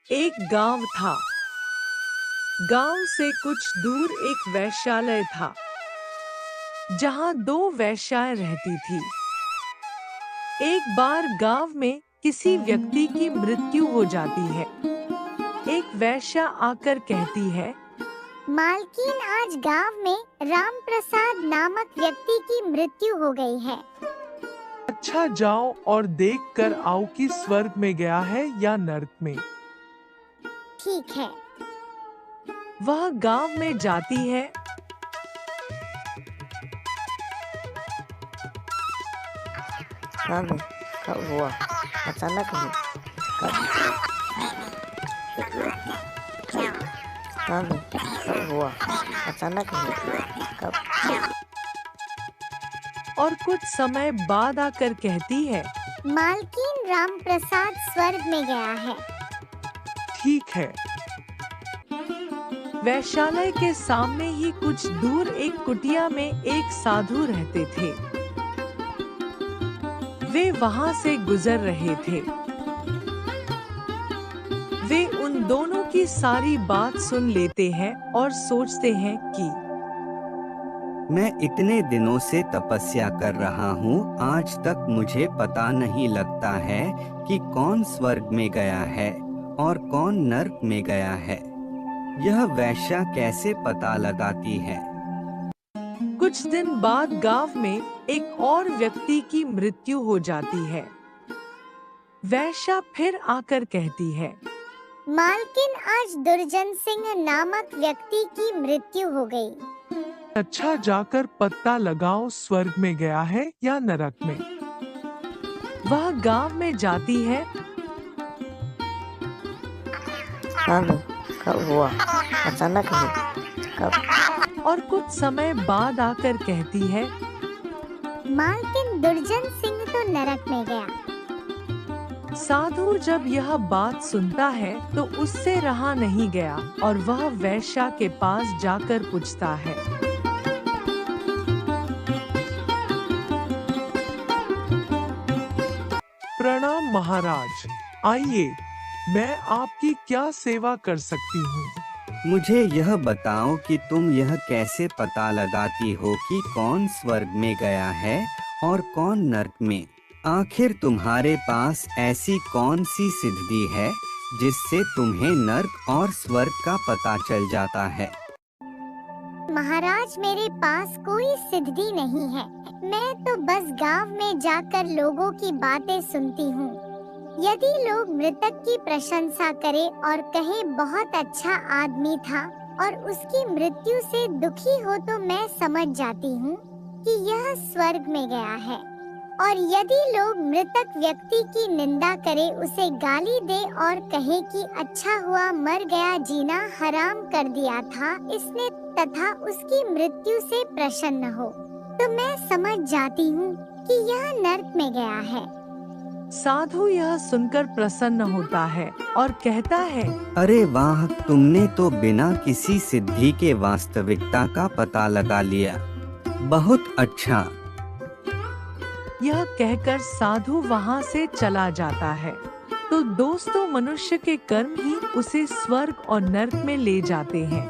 एक गांव था। गांव से कुछ दूर एक वैश्यालय था, जहां दो वैश्याएं रहती थी। एक बार गांव में किसी व्यक्ति की मृत्यु हो जाती है। एक वैश्या आकर कहती है, मालकिन, आज गांव में राम प्रसाद नामक व्यक्ति की मृत्यु हो गई है। अच्छा, जाओ और देख कर आओ कि स्वर्ग में गया है या नर्क में। ठीक है। वह गांव में जाती है। कब हुआ? अचानक ही। कब हुआ? अचानक ही। कब? और कुछ समय बाद आकर कहती है, मालकिन, राम प्रसाद स्वर्ग में गया है। ठीक है। वैश्यालय के सामने ही कुछ दूर एक कुटिया में एक साधु रहते थे। वे वहां से गुजर रहे थे। वे उन दोनों की सारी बात सुन लेते हैं और सोचते हैं कि मैं इतने दिनों से तपस्या कर रहा हूँ, आज तक मुझे पता नहीं लगता है कि कौन स्वर्ग में गया है और कौन नर्क में गया है। यह वैश्या कैसे पता लगाती है? कुछ दिन बाद गांव में एक और व्यक्ति की मृत्यु हो जाती है। वैश्या फिर आकर कहती है, मालकिन, आज दुर्जन सिंह नामक व्यक्ति की मृत्यु हो गई। अच्छा, जाकर पता लगाओ स्वर्ग में गया है या नरक में। वह गांव में जाती है। कब हुआ? अचानक ही। कब? और कुछ समय बाद आकर कहती है, मालकिन, दुर्जन सिंह तो नरक में गया। साधु जब यह बात सुनता है तो उससे रहा नहीं गया और वह वैश्या के पास जाकर पूछता है, प्रणाम महाराज, आइए, मैं आपकी क्या सेवा कर सकती हूँ? मुझे यह बताओ कि तुम यह कैसे पता लगाती हो कि कौन स्वर्ग में गया है और कौन नर्क में? आखिर तुम्हारे पास ऐसी कौन सी सिद्धि है जिससे तुम्हें नर्क और स्वर्ग का पता चल जाता है? महाराज, मेरे पास कोई सिद्धि नहीं है। मैं तो बस गांव में जाकर लोगों की बातें सुनती हूँ। यदि लोग मृतक की प्रशंसा करें और कहें बहुत अच्छा आदमी था और उसकी मृत्यु से दुखी हो, तो मैं समझ जाती हूँ कि यह स्वर्ग में गया है। और यदि लोग मृतक व्यक्ति की निंदा करें, उसे गाली दे और कहे कि अच्छा हुआ मर गया, जीना हराम कर दिया था इसने, तथा उसकी मृत्यु से प्रसन्न हो, तो मैं समझ जाती हूँ कि यह नर्क में गया है। साधु यह सुनकर प्रसन्न होता है और कहता है, अरे वाह, तुमने तो बिना किसी सिद्धि के वास्तविकता का पता लगा लिया। बहुत अच्छा। यह कहकर साधु वहां से चला जाता है। तो दोस्तों, मनुष्य के कर्म ही उसे स्वर्ग और नर्क में ले जाते हैं।